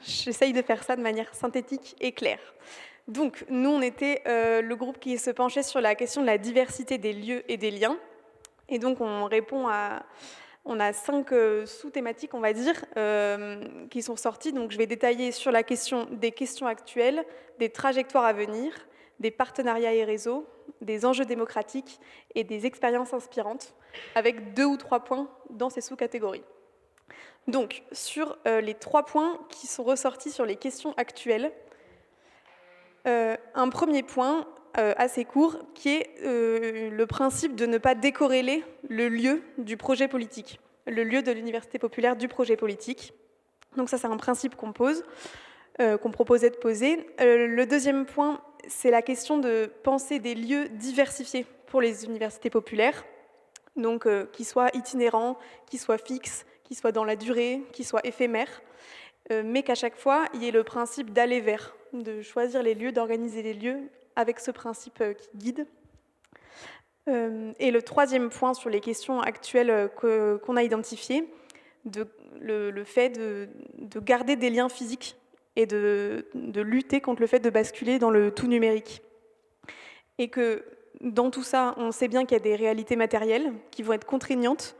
J'essaye de faire ça de manière synthétique et claire. Donc, nous, on était le groupe qui se penchait sur la question de la diversité des lieux et des liens. Et donc, on a 5 sous-thématiques, on va dire, qui sont sorties. Donc, je vais détailler sur la question des questions actuelles, des trajectoires à venir, des partenariats et réseaux, des enjeux démocratiques et des expériences inspirantes, avec 2 ou 3 points dans ces sous-catégories. Donc, sur les 3 points qui sont ressortis sur les questions actuelles, un premier point assez court qui est le principe de ne pas décorréler le lieu du projet politique, le lieu de l'université populaire du projet politique. Donc ça, c'est un principe qu'on pose, qu'on proposait de poser. Le deuxième point, c'est la question de penser des lieux diversifiés pour les universités populaires, donc qui soient itinérants, qui soient fixes, qui soient dans la durée, qui soient éphémères, mais qu'à chaque fois, il y ait le principe d'aller vers, de choisir les lieux, d'organiser les lieux avec ce principe qui guide. Et le troisième point sur les questions actuelles qu'on a identifiées, le fait de garder des liens physiques et de lutter contre le fait de basculer dans le tout numérique. Et que dans tout ça, on sait bien qu'il y a des réalités matérielles qui vont être contraignantes,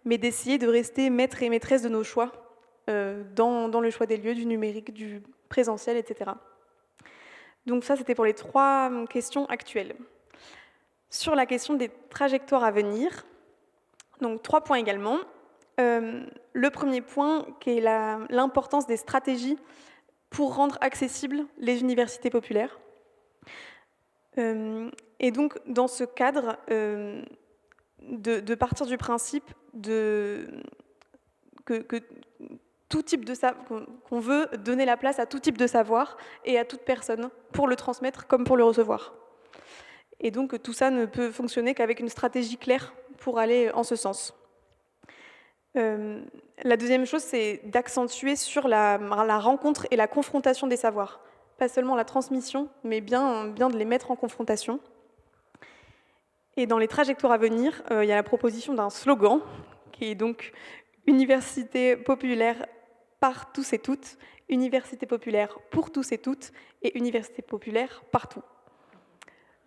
mais d'essayer de rester maître et maîtresse de nos choix dans le choix des lieux, du numérique, du présentiel, etc. Donc ça, c'était pour les 3 questions actuelles. Sur la question des trajectoires à venir, donc 3 points également. Le premier point, qui est l'importance des stratégies pour rendre accessibles les universités populaires. Et donc, dans ce cadre, de partir du principe que tout type de qu'on veut donner la place à tout type de savoir et à toute personne pour le transmettre comme pour le recevoir. Et donc tout ça ne peut fonctionner qu'avec une stratégie claire pour aller en ce sens. La deuxième chose, c'est d'accentuer sur la rencontre et la confrontation des savoirs. Pas seulement la transmission, mais bien de les mettre en confrontation. Et dans les trajectoires à venir, il y a la proposition d'un slogan, qui est donc « Université populaire par tous et toutes », Université populaire pour tous et toutes, et Université populaire partout,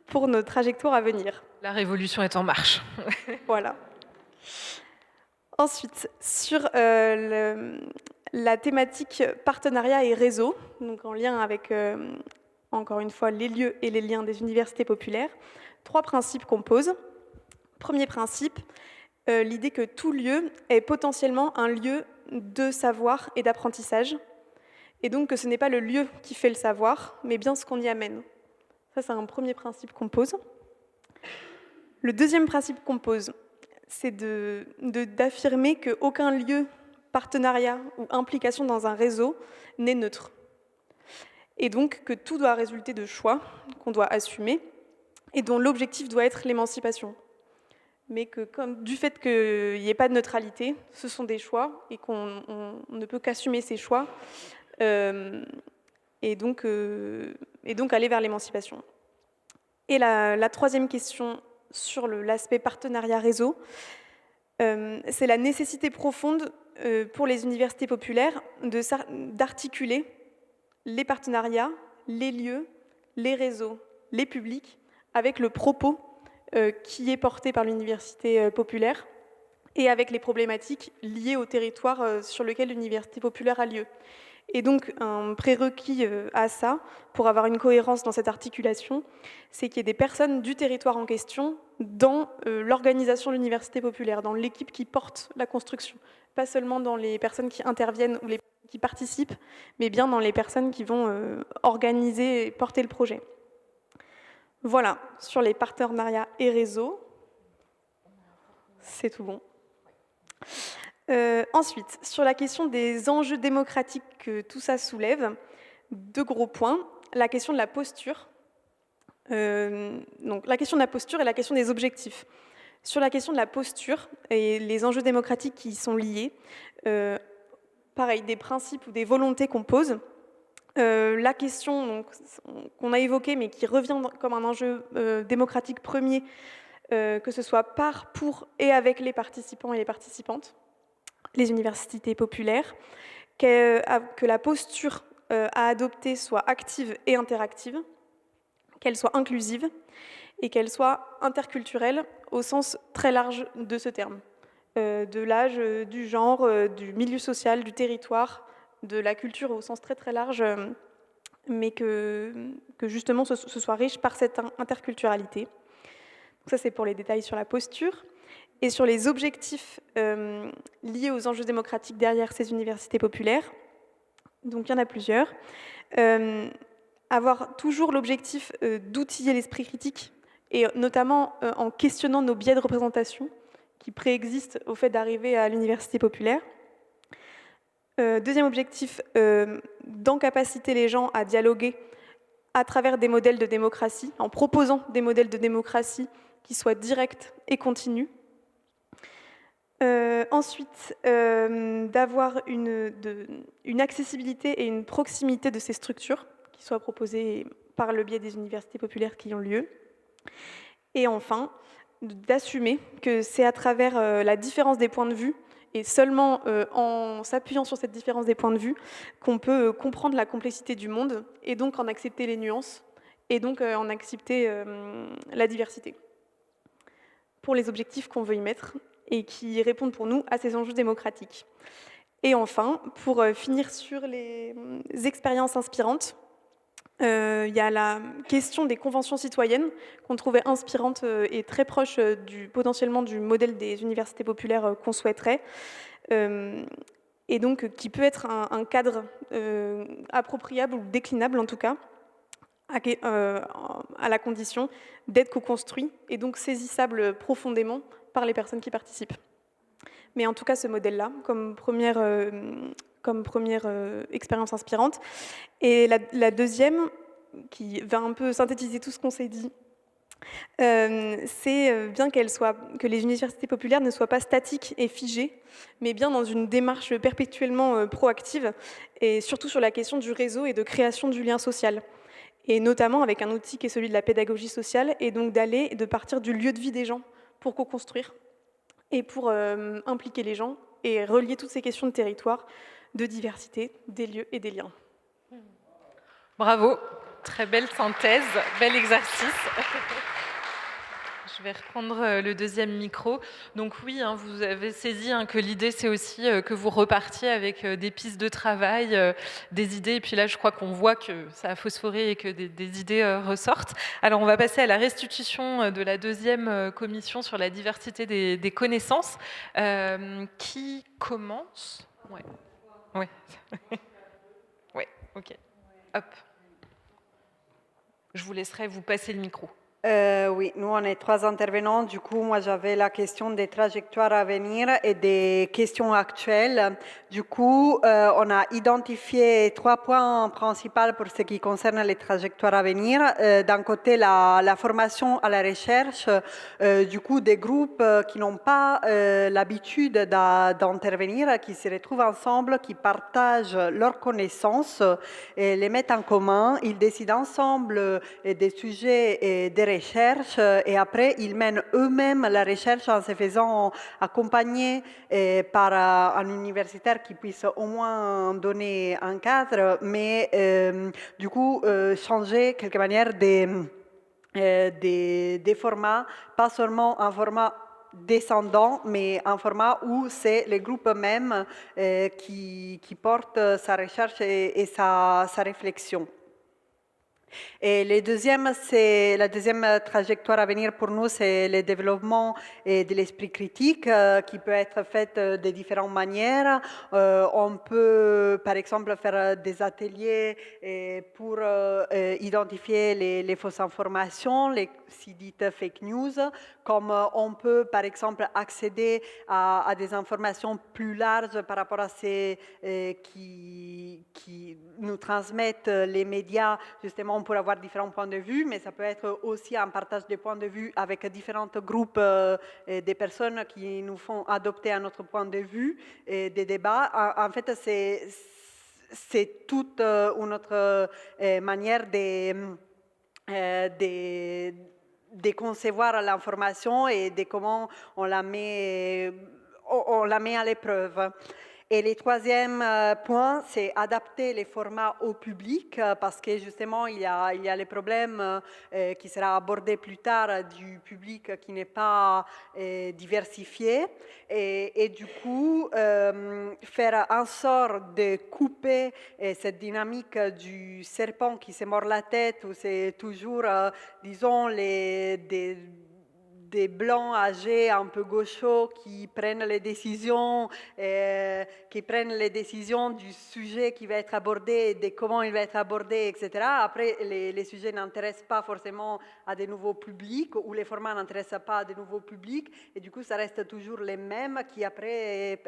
pour nos trajectoires à venir. La révolution est en marche. Voilà. Ensuite, sur la thématique partenariat et réseau, donc en lien avec, encore une fois, les lieux et les liens des universités populaires, 3 principes qu'on pose. Premier principe, l'idée que tout lieu est potentiellement un lieu de savoir et d'apprentissage, et donc que ce n'est pas le lieu qui fait le savoir, mais bien ce qu'on y amène. Ça, c'est un premier principe qu'on pose. Le deuxième principe qu'on pose, c'est d'affirmer qu'aucun lieu, partenariat ou implication dans un réseau n'est neutre. Et donc que tout doit résulter de choix qu'on doit assumer et dont l'objectif doit être l'émancipation. Mais que du fait qu'il n'y ait pas de neutralité, ce sont des choix et qu'on ne peut qu'assumer ces choix et donc aller vers l'émancipation. Et la troisième question sur l'aspect partenariat réseau, c'est la nécessité profonde pour les universités populaires d'articuler les partenariats, les lieux, les réseaux, les publics, avec le propos qui est porté par l'université populaire et avec les problématiques liées au territoire sur lequel l'université populaire a lieu. Et donc, un prérequis à ça, pour avoir une cohérence dans cette articulation, c'est qu'il y ait des personnes du territoire en question dans l'organisation de l'université populaire, dans l'équipe qui porte la construction. Pas seulement dans les personnes qui interviennent ou les qui participent, mais bien dans les personnes qui vont organiser et porter le projet. Voilà, sur les partenariats et réseaux. C'est tout bon. Ensuite, sur la question des enjeux démocratiques que tout ça soulève, 2 gros points. La question de la posture. Donc, la question de la posture et la question des objectifs. Sur la question de la posture et les enjeux démocratiques qui y sont liés, pareil, des principes ou des volontés qu'on pose. La question qu'on a évoquée, mais qui revient comme un enjeu démocratique premier, que ce soit par, pour et avec les participants et les participantes, les universités populaires, que la posture à adopter soit active et interactive, qu'elle soit inclusive et qu'elle soit interculturelle au sens très large de ce terme, de l'âge, du genre, du milieu social, du territoire, de la culture au sens très très large, mais que justement ce soit riche par cette interculturalité. Donc ça, c'est pour les détails sur la posture. Et sur les objectifs liés aux enjeux démocratiques derrière ces universités populaires, donc il y en a plusieurs. Avoir toujours l'objectif d'outiller l'esprit critique, et notamment en questionnant nos biais de représentation qui préexistent au fait d'arriver à l'université populaire. Deuxième objectif, d'encapaciter les gens à dialoguer à travers des modèles de démocratie, en proposant des modèles de démocratie qui soient directs et continus. Ensuite, d'avoir une accessibilité et une proximité de ces structures qui soient proposées par le biais des universités populaires qui ont lieu. Et enfin, d'assumer que c'est à travers la différence des points de vue et seulement en s'appuyant sur cette différence des points de vue qu'on peut comprendre la complexité du monde et donc en accepter les nuances et donc en accepter la diversité pour les objectifs qu'on veut y mettre et qui répondent pour nous à ces enjeux démocratiques. Et enfin, pour finir sur les expériences inspirantes, il y a la question des conventions citoyennes qu'on trouvait inspirantes et très proches potentiellement du modèle des universités populaires qu'on souhaiterait, et donc qui peut être un cadre appropriable ou déclinable en tout cas, à la condition d'être co-construit et donc saisissable profondément par les personnes qui participent. Mais en tout cas, ce modèle-là, comme première expérience inspirante. Et la deuxième, qui va un peu synthétiser tout ce qu'on s'est dit, c'est bien que les universités populaires ne soient pas statiques et figées, mais bien dans une démarche perpétuellement proactive, et surtout sur la question du réseau et de création du lien social. Et notamment avec un outil qui est celui de la pédagogie sociale, et donc d'aller et de partir du lieu de vie des gens pour co-construire et pour impliquer les gens et relier toutes ces questions de territoire, de diversité, des lieux et des liens. Bravo, très belle synthèse, bel exercice. Je vais reprendre le deuxième micro. Donc oui, vous avez saisi que l'idée, c'est aussi que vous repartiez avec des pistes de travail, des idées. Et puis là, je crois qu'on voit que ça a phosphoré et que des idées ressortent. Alors, on va passer à la restitution de la deuxième commission sur la diversité des connaissances. Qui commence? Ouais. Ouais. Ouais, ok. Hop. Je vous laisserai vous passer le micro. Oui, nous on est 3 intervenants. Du coup, moi j'avais la question des trajectoires à venir et des questions actuelles. Du coup, on a identifié 3 points principaux pour ce qui concerne les trajectoires à venir. D'un côté, la formation à la recherche, du coup, des groupes qui n'ont pas l'habitude d'intervenir, qui se retrouvent ensemble, qui partagent leurs connaissances, et les mettent en commun. Ils décident ensemble des sujets et des recherche et après ils mènent eux-mêmes la recherche en se faisant accompagner par un universitaire qui puisse au moins donner un cadre, mais du coup changer quelque manière des formats, pas seulement un format descendant, mais un format où c'est le groupe même qui porte sa recherche et sa réflexion. Et la deuxième trajectoire à venir pour nous, c'est le développement de l'esprit critique qui peut être fait de différentes manières. On peut, par exemple, faire des ateliers pour identifier les fausses informations, les si dites fake news, comme on peut, par exemple, accéder à des informations plus larges par rapport à ces qui nous transmettent les médias, justement, pour avoir différents points de vue, mais ça peut être aussi un partage de points de vue avec différents groupes des personnes qui nous font adopter un autre point de vue et des débats. En fait, c'est toute une autre manière de concevoir l'information et de comment on la met à l'épreuve. Et le troisième point, c'est adapter les formats au public parce que justement, il y a les problèmes qui sera abordé plus tard du public qui n'est pas diversifié. Et du coup, faire en sorte de couper cette dynamique du serpent qui se mord la tête où c'est toujours, disons, des blancs âgés un peu gauchos qui prennent les décisions du sujet qui va être abordé, de comment il va être abordé, etc. Après, les sujets n'intéressent pas forcément à de nouveaux publics ou les formats n'intéressent pas à de nouveaux publics et du coup, ça reste toujours les mêmes qui après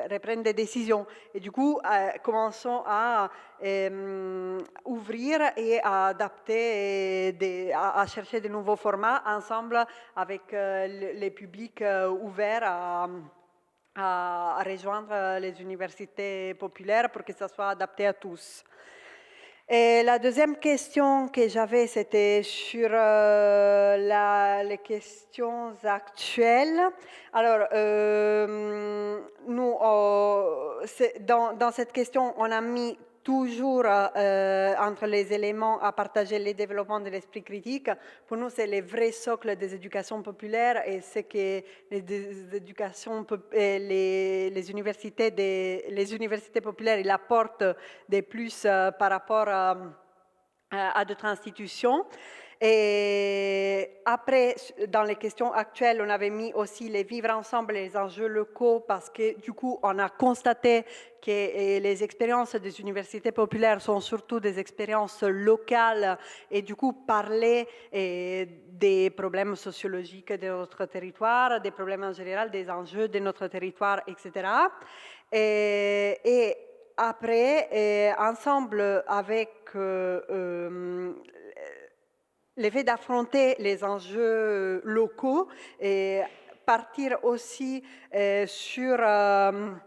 reprennent des décisions. Et du coup, commençons à ouvrir et à adapter, à chercher de nouveaux formats ensemble avec les publics ouverts à rejoindre les universités populaires pour que ça soit adapté à tous. Et la deuxième question que j'avais, c'était sur les questions actuelles. Alors, nous, dans cette question, on a mis toujours entre les éléments à partager les développements de l'esprit critique. Pour nous, c'est le vrai socle des éducations populaires et c'est que les universités populaires, ils apportent des plus par rapport à d'autres institutions. Et après, dans les questions actuelles, on avait mis aussi les vivre ensemble et les enjeux locaux parce que du coup, on a constaté que les expériences des universités populaires sont surtout des expériences locales et du coup, parler des problèmes sociologiques de notre territoire, des problèmes en général, des enjeux de notre territoire, etc. Et après, ensemble avec le fait d'affronter les enjeux locaux et partir aussi sur une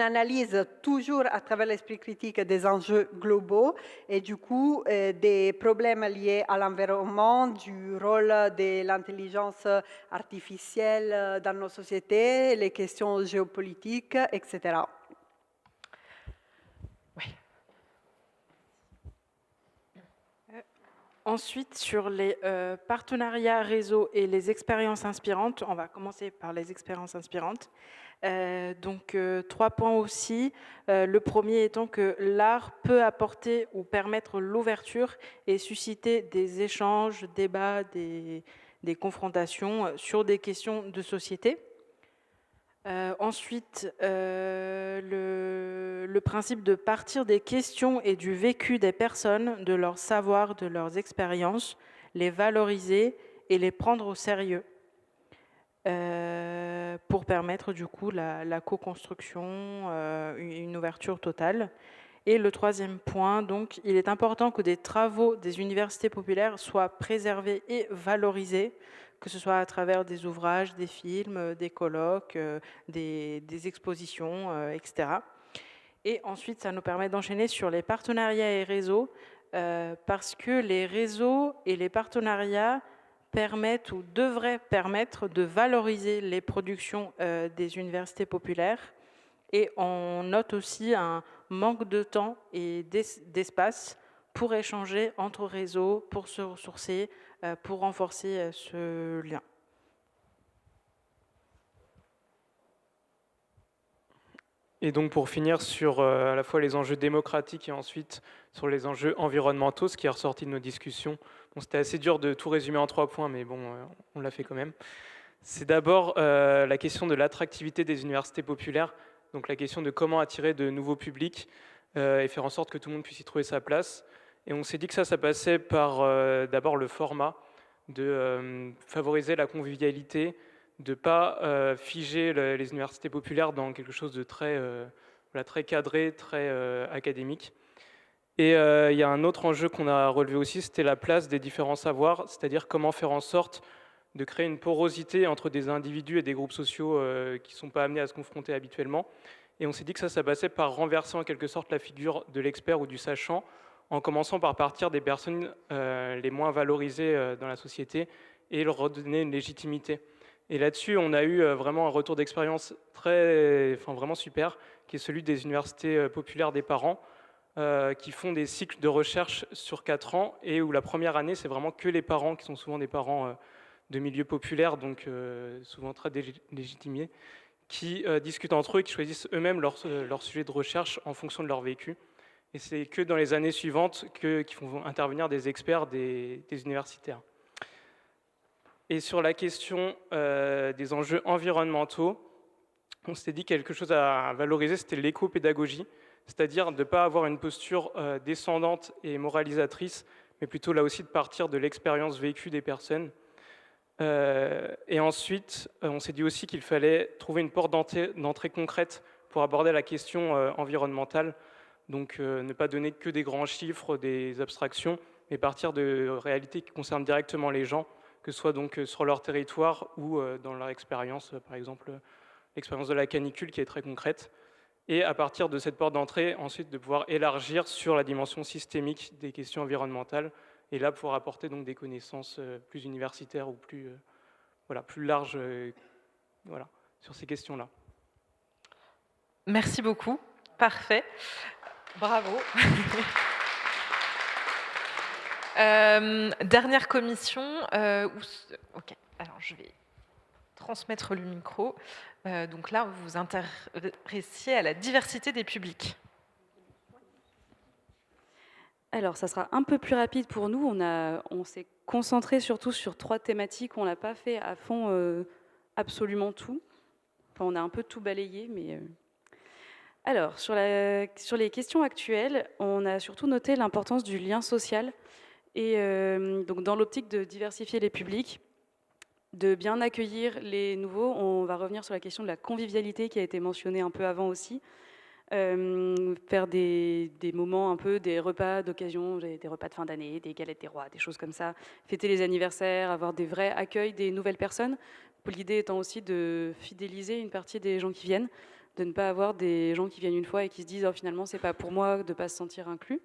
analyse toujours à travers l'esprit critique des enjeux globaux et du coup des problèmes liés à l'environnement, du rôle de l'intelligence artificielle dans nos sociétés, les questions géopolitiques, etc. Ensuite, sur les partenariats réseaux et les expériences inspirantes, on va commencer par les expériences inspirantes. Donc, 3 points aussi. Le premier étant que l'art peut apporter ou permettre l'ouverture et susciter des échanges, débats, des confrontations sur des questions de société. Ensuite, le principe de partir des questions et du vécu des personnes, de leur savoir, de leurs expériences, les valoriser et les prendre au sérieux pour permettre du coup la co-construction, une ouverture totale. Et le troisième point, donc, il est important que des travaux des universités populaires soient préservés et valorisés, que ce soit à travers des ouvrages, des films, des colloques, des expositions, etc. Et ensuite, ça nous permet d'enchaîner sur les partenariats et réseaux, parce que les réseaux et les partenariats permettent ou devraient permettre de valoriser les productions des universités populaires. Et on note aussi un manque de temps et d'espace pour échanger entre réseaux, pour se ressourcer, pour renforcer ce lien. Et donc pour finir sur à la fois les enjeux démocratiques et ensuite sur les enjeux environnementaux, ce qui est ressorti de nos discussions. Bon, c'était assez dur de tout résumer en 3 points, mais bon, on l'a fait quand même. C'est d'abord la question de l'attractivité des universités populaires, donc la question de comment attirer de nouveaux publics et faire en sorte que tout le monde puisse y trouver sa place. Et on s'est dit que ça passait par d'abord le format, de favoriser la convivialité, de ne pas figer les universités populaires dans quelque chose de très, très cadré, très académique. Et il y a un autre enjeu qu'on a relevé aussi, c'était la place des différents savoirs, c'est-à-dire comment faire en sorte de créer une porosité entre des individus et des groupes sociaux qui ne sont pas amenés à se confronter habituellement. Et on s'est dit que ça passait par renverser en quelque sorte la figure de l'expert ou du sachant, en commençant par partir des personnes les moins valorisées dans la société et leur redonner une légitimité. Et là-dessus, on a eu vraiment un retour d'expérience vraiment super, qui est celui des universités populaires des parents, qui font des cycles de recherche sur 4 ans, et où la première année, c'est vraiment que les parents, qui sont souvent des parents de milieux populaires, donc souvent très légitimés, qui discutent entre eux et qui choisissent eux-mêmes leur sujet de recherche en fonction de leur vécu. Et c'est que dans les années suivantes qui font intervenir des experts, des universitaires. Et sur la question des enjeux environnementaux, on s'était dit quelque chose à valoriser, c'était l'éco-pédagogie, c'est-à-dire de ne pas avoir une posture descendante et moralisatrice, mais plutôt là aussi de partir de l'expérience vécue des personnes. Et ensuite, on s'est dit aussi qu'il fallait trouver une porte d'entrée concrète pour aborder la question environnementale. Donc ne pas donner que des grands chiffres, des abstractions, mais partir de réalités qui concernent directement les gens, que ce soit donc sur leur territoire ou dans leur expérience, par exemple l'expérience de la canicule qui est très concrète. Et à partir de cette porte d'entrée, ensuite de pouvoir élargir sur la dimension systémique des questions environnementales, et là pouvoir apporter donc des connaissances plus universitaires ou plus larges sur ces questions-là. Merci beaucoup. Parfait. Bravo. Dernière commission. Ok, alors je vais transmettre le micro. Donc là, vous vous intéressiez à la diversité des publics. Alors, ça sera un peu plus rapide pour nous. On s'est concentré surtout sur 3 thématiques. On n'a pas fait à fond absolument tout. Enfin, on a un peu tout balayé, mais... Alors, sur les questions actuelles, on a surtout noté l'importance du lien social. Et donc, dans l'optique de diversifier les publics, de bien accueillir les nouveaux, on va revenir sur la question de la convivialité qui a été mentionnée un peu avant aussi. Faire des moments un peu, des repas d'occasion, des repas de fin d'année, des galettes des rois, des choses comme ça, fêter les anniversaires, avoir des vrais accueils des nouvelles personnes. L'idée étant aussi de fidéliser une partie des gens qui viennent, de ne pas avoir des gens qui viennent une fois et qui se disent oh, finalement c'est pas pour moi, de ne pas se sentir inclus.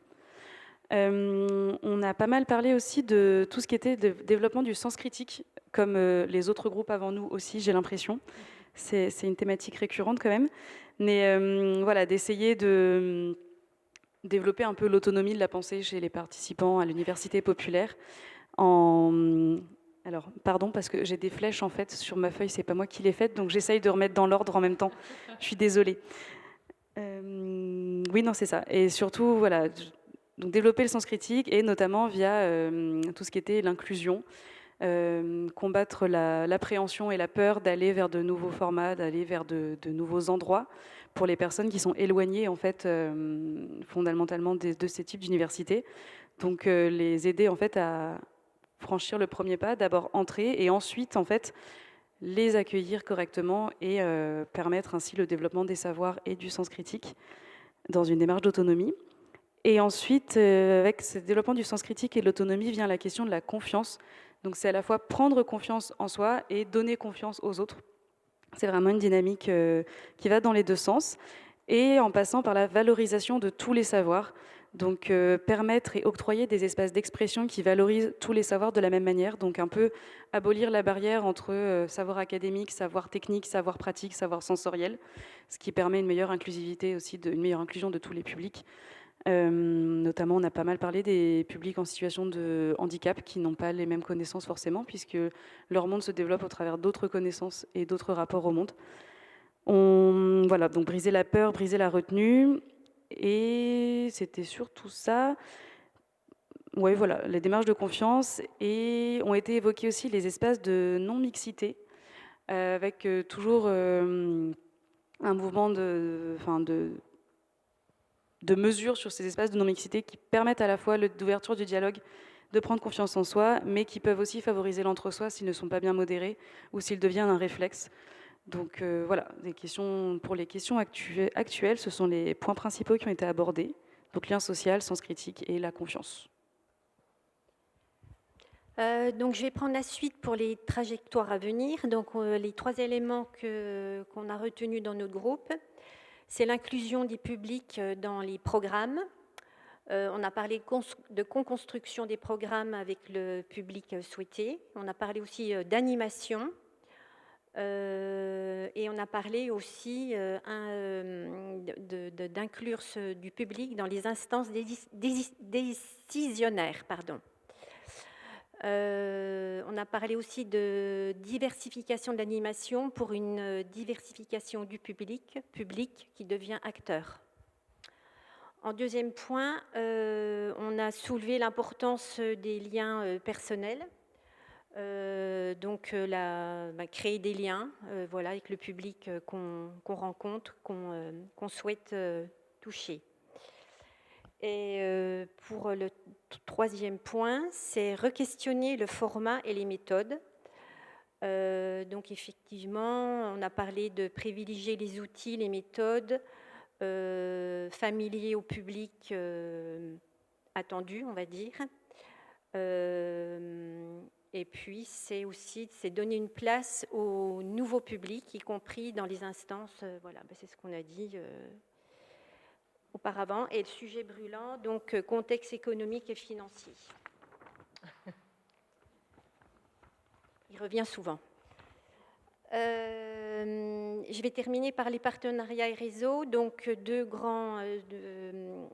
On a pas mal parlé aussi de tout ce qui était de développement du sens critique, comme les autres groupes avant nous aussi, j'ai l'impression. C'est une thématique récurrente quand même. Mais voilà, d'essayer de développer un peu l'autonomie de la pensée chez les participants à l'université populaire. Alors, pardon, parce que j'ai des flèches en fait sur ma feuille, c'est pas moi qui les faites, donc j'essaye de remettre dans l'ordre en même temps. Je suis désolée. Oui, non, c'est ça. Et surtout, voilà, donc développer le sens critique et notamment via tout ce qui était l'inclusion. Combattre l'appréhension et la peur d'aller vers de nouveaux formats, d'aller vers de nouveaux endroits pour les personnes qui sont éloignées en fait fondamentalement de ces types d'universités. Donc les aider en fait à franchir le premier pas, d'abord entrer et ensuite en fait les accueillir correctement et permettre ainsi le développement des savoirs et du sens critique dans une démarche d'autonomie. Et ensuite, avec ce développement du sens critique et de l'autonomie vient la question de la confiance. Donc c'est à la fois prendre confiance en soi et donner confiance aux autres. C'est vraiment une dynamique qui va dans les deux sens, et en passant par la valorisation de tous les savoirs. Donc permettre et octroyer des espaces d'expression qui valorisent tous les savoirs de la même manière. Donc un peu abolir la barrière entre savoir académique, savoir technique, savoir pratique, savoir sensoriel, ce qui permet une meilleure inclusivité aussi, une meilleure inclusion de tous les publics. Notamment, on a pas mal parlé des publics en situation de handicap qui n'ont pas les mêmes connaissances forcément, puisque leur monde se développe au travers d'autres connaissances et d'autres rapports au monde. Voilà, donc briser la peur, briser la retenue, et c'était surtout ça. Oui, voilà, les démarches de confiance, et ont été évoqués aussi les espaces de non-mixité, avec toujours un mouvement de mesures sur ces espaces de non-mixité qui permettent à la fois l'ouverture du dialogue, de prendre confiance en soi, mais qui peuvent aussi favoriser l'entre-soi s'ils ne sont pas bien modérés ou s'ils deviennent un réflexe. Donc voilà, pour les questions actuelles, ce sont les points principaux qui ont été abordés. Donc lien social, sens critique et la confiance. Donc je vais prendre la suite pour les trajectoires à venir. Donc les 3 éléments qu'on a retenus dans notre groupe. C'est l'inclusion des publics dans les programmes. On a parlé de co-construction des programmes avec le public souhaité. On a parlé aussi d'animation, Et on a parlé aussi d'inclure du public dans les instances décisionnaires. Pardon. On a parlé aussi de diversification de l'animation pour une diversification du public qui devient acteur. En deuxième point, on a soulevé l'importance des liens personnels. Créer des liens voilà, avec le public qu'on rencontre, qu'on souhaite toucher. Et pour le troisième point, c'est re-questionner le format et les méthodes. Donc effectivement, on a parlé de privilégier les outils, les méthodes familiers au public attendu, on va dire. Et puis, c'est donner une place au nouveau public, y compris dans les instances. Voilà, c'est ce qu'on a dit auparavant. Et le sujet brûlant, donc contexte économique et financier. Il revient souvent. Je vais terminer par les partenariats et réseaux. Donc, deux grands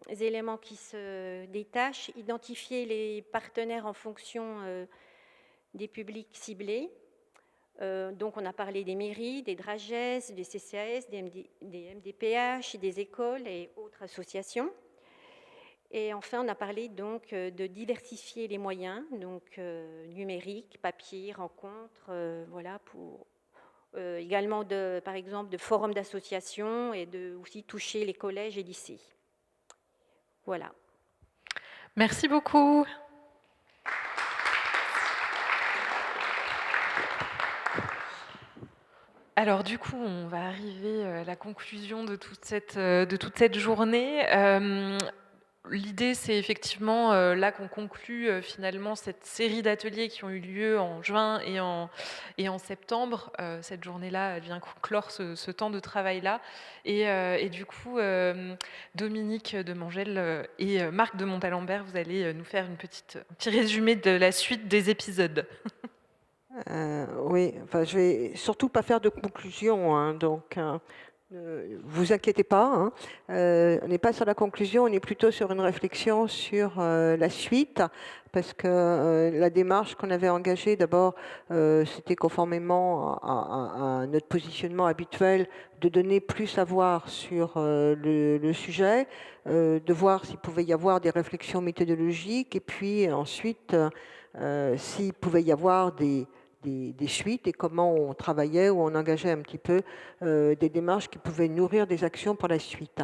éléments qui se détachent. Identifier les partenaires en fonction des publics ciblés. Donc, on a parlé des mairies, des DRAGES, des CCAS, des MDPH, des écoles et autres associations. Et enfin, on a parlé donc de diversifier les moyens, donc numérique, papier, rencontres, voilà, pour également par exemple de forums d'associations et de aussi toucher les collèges et lycées. Voilà. Merci beaucoup. Alors du coup, on va arriver à la conclusion de toute cette journée. L'idée, c'est effectivement là qu'on conclut finalement cette série d'ateliers qui ont eu lieu en juin et en septembre. Cette journée-là, elle vient conclure ce temps de travail-là. Et du coup, Dominique de Mangel et Marc de Montalembert, vous allez nous faire un petit résumé de la suite des épisodes. Oui, enfin, je vais surtout pas faire de conclusion, hein, donc ne vous inquiétez pas. Hein. On n'est pas sur la conclusion, on est plutôt sur une réflexion sur la suite, parce que la démarche qu'on avait engagée, d'abord, c'était conformément à notre positionnement habituel de donner plus à voir sur le sujet, de voir s'il pouvait y avoir des réflexions méthodologiques, et puis ensuite, s'il pouvait y avoir des suites et comment on travaillait ou on engageait un petit peu des démarches qui pouvaient nourrir des actions pour la suite.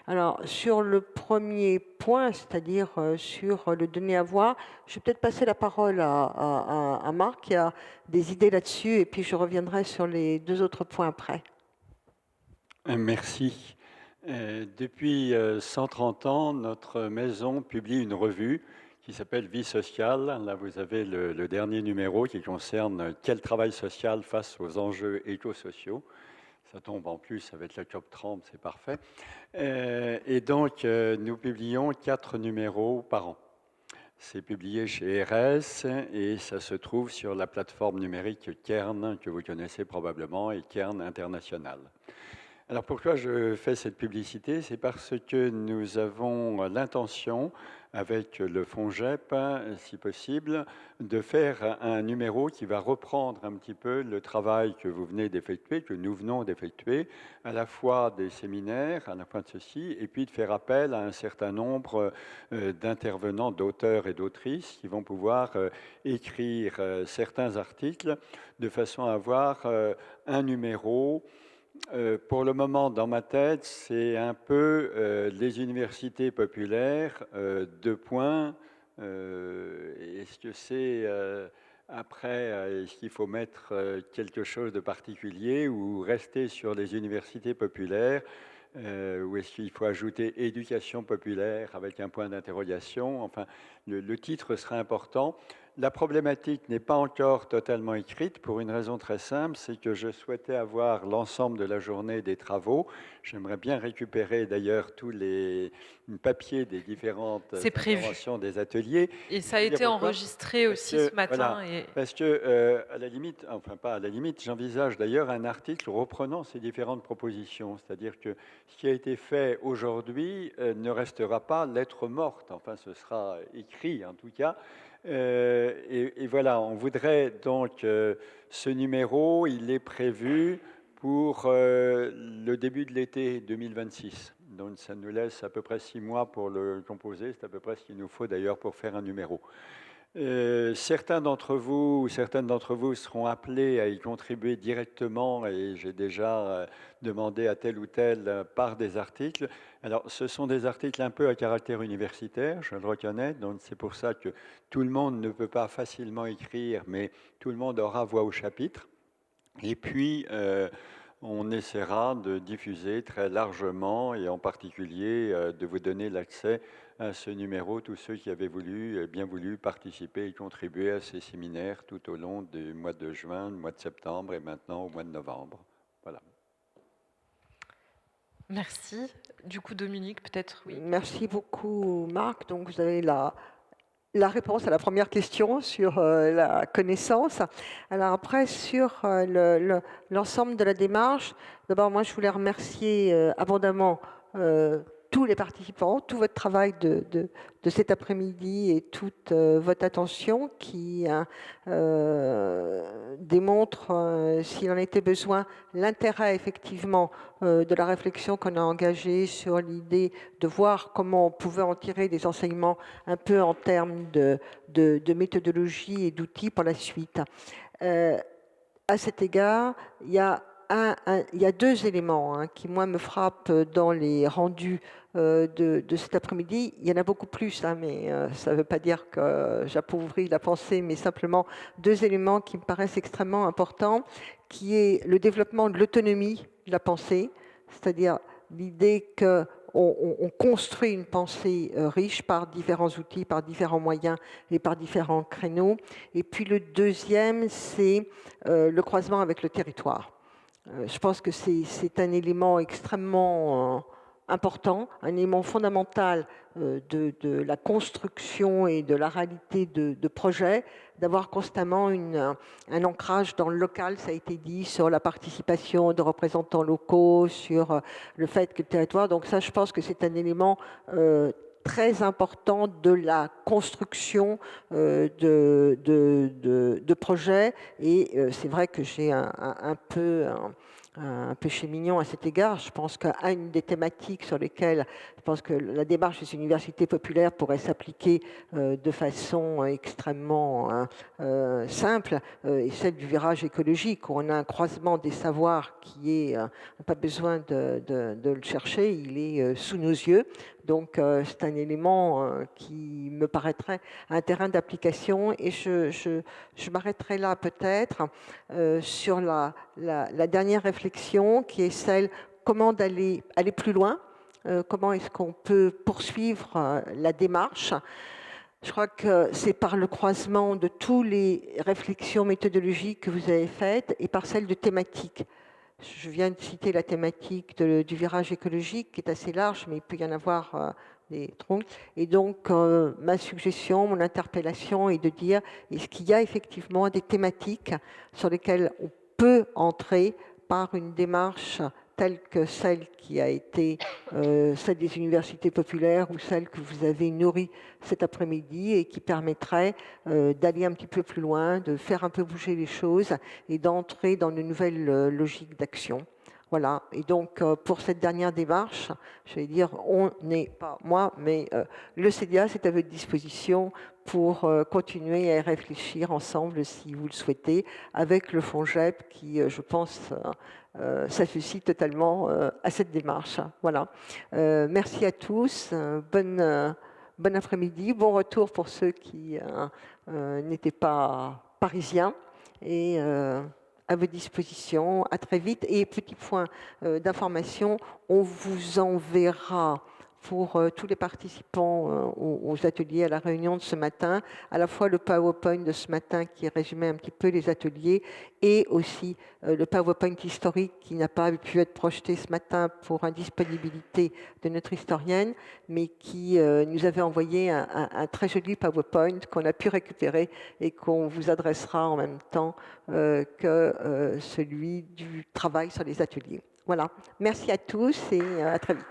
Alors, sur le premier point, c'est-à-dire sur le donner à voir, je vais peut-être passer la parole à Marc qui a des idées là-dessus et puis je reviendrai sur les deux autres points après. Merci. Depuis 130 ans, notre maison publie une revue qui s'appelle Vie sociale. Là, vous avez le dernier numéro qui concerne quel travail social face aux enjeux éco-sociaux. Ça tombe en plus avec la COP30, c'est parfait. Et donc, nous publions 4 numéros par an. C'est publié chez RS et ça se trouve sur la plateforme numérique Kern, que vous connaissez probablement, et Kern International. Alors pourquoi je fais cette publicité? C'est parce que nous avons l'intention, avec le FONGEP, si possible, de faire un numéro qui va reprendre un petit peu le travail que vous venez d'effectuer, que nous venons d'effectuer, à la fois des séminaires, à la fois de ceci, et puis de faire appel à un certain nombre d'intervenants, d'auteurs et d'autrices qui vont pouvoir écrire certains articles de façon à avoir un numéro. Pour le moment, dans ma tête, c'est un peu les universités populaires, 2 points. Est-ce que c'est après, est-ce qu'il faut mettre quelque chose de particulier ou rester sur les universités populaires ou est-ce qu'il faut ajouter éducation populaire avec un point d'interrogation? Enfin, le titre sera important. la problématique n'est pas encore totalement écrite pour une raison très simple, c'est que je souhaitais avoir l'ensemble de la journée des travaux. J'aimerais bien récupérer d'ailleurs tous les papiers des différentes interventions des ateliers. Et ça a été enregistré aussi ce matin. Voilà, parce que, à la limite, enfin pas à la limite, j'envisage d'ailleurs un article reprenant ces différentes propositions. C'est-à-dire que ce qui a été fait aujourd'hui ne restera pas lettre morte, enfin ce sera écrit en tout cas. Et voilà, on voudrait donc ce numéro, il est prévu pour le début de l'été 2026. Donc ça nous laisse à peu près 6 mois pour le composer, c'est à peu près ce qu'il nous faut d'ailleurs pour faire un numéro. Certaines d'entre vous seront appelés à y contribuer directement et j'ai déjà demandé à tel ou tel par des articles. Alors, ce sont des articles un peu à caractère universitaire, je le reconnais, donc c'est pour ça que tout le monde ne peut pas facilement écrire, mais tout le monde aura voix au chapitre. Et puis, on essaiera de diffuser très largement et en particulier de vous donner l'accès à ce numéro, tous ceux qui avaient bien voulu participer et contribuer à ces séminaires tout au long du mois de juin, du mois de septembre et maintenant au mois de novembre. Voilà. Merci. Du coup, Dominique, peut-être, oui. Merci beaucoup, Marc. Donc, vous avez la réponse à la première question sur la connaissance. Alors après, sur l'ensemble de la démarche, d'abord, moi, je voulais remercier abondamment tous les participants, tout votre travail de cet après-midi et toute votre attention qui démontre, s'il en était besoin, l'intérêt effectivement de la réflexion qu'on a engagée sur l'idée de voir comment on pouvait en tirer des enseignements un peu en termes de méthodologie et d'outils pour la suite. À cet égard, il y a deux éléments qui, moi, me frappent dans les rendus de cet après-midi. Il y en a beaucoup plus, mais ça ne veut pas dire que j'appauvris la pensée, mais simplement deux éléments qui me paraissent extrêmement importants, qui est le développement de l'autonomie de la pensée, c'est-à-dire l'idée qu'on construit une pensée riche par différents outils, par différents moyens et par différents créneaux. Et puis le deuxième, c'est le croisement avec le territoire. Je pense que c'est un élément extrêmement important, un élément fondamental de la construction et de la réalité de projets, d'avoir constamment un ancrage dans le local, ça a été dit, sur la participation de représentants locaux, sur le fait que le territoire, donc ça je pense que c'est un élément très important de la construction de projets. Et c'est vrai que j'ai un péché mignon à cet égard. Je pense qu'une des thématiques sur lesquelles je pense que la démarche des universités populaires pourrait s'appliquer de façon extrêmement simple est celle du virage écologique, où on a un croisement des savoirs qui est, n'a pas besoin de le chercher, il est sous nos yeux. Donc c'est un élément qui me paraîtrait un terrain d'application, et je m'arrêterai là peut-être sur la dernière réflexion qui est celle comment aller plus loin, comment est-ce qu'on peut poursuivre la démarche. Je crois que c'est par le croisement de toutes les réflexions méthodologiques que vous avez faites et par celle de thématiques. Je viens de citer la thématique du virage écologique qui est assez large, mais il peut y en avoir des troncs. Et donc, ma suggestion, mon interpellation est de dire, est-ce qu'il y a effectivement des thématiques sur lesquelles on peut entrer par une démarche telle que celle qui a été celle des universités populaires ou celle que vous avez nourrie cet après-midi et qui permettrait d'aller un petit peu plus loin, de faire un peu bouger les choses et d'entrer dans de nouvelles logiques d'action. Voilà. Et donc, pour cette dernière démarche, je vais dire, on n'est pas moi, mais le CDA, c'est à votre disposition pour continuer à y réfléchir ensemble, si vous le souhaitez, avec le FONGEP qui, je pense, s'associe totalement à cette démarche. Voilà. Merci à tous. Bon après-midi. Bon retour pour ceux qui n'étaient pas parisiens. Et à vos dispositions. À très vite. Et petit point d'information, on vous enverra pour tous les participants aux ateliers, à la réunion de ce matin, à la fois le PowerPoint de ce matin qui résumait un petit peu les ateliers et aussi le PowerPoint historique qui n'a pas pu être projeté ce matin pour indisponibilité de notre historienne, mais qui nous avait envoyé un très joli PowerPoint qu'on a pu récupérer et qu'on vous adressera en même temps que celui du travail sur les ateliers. Voilà, merci à tous et à très vite.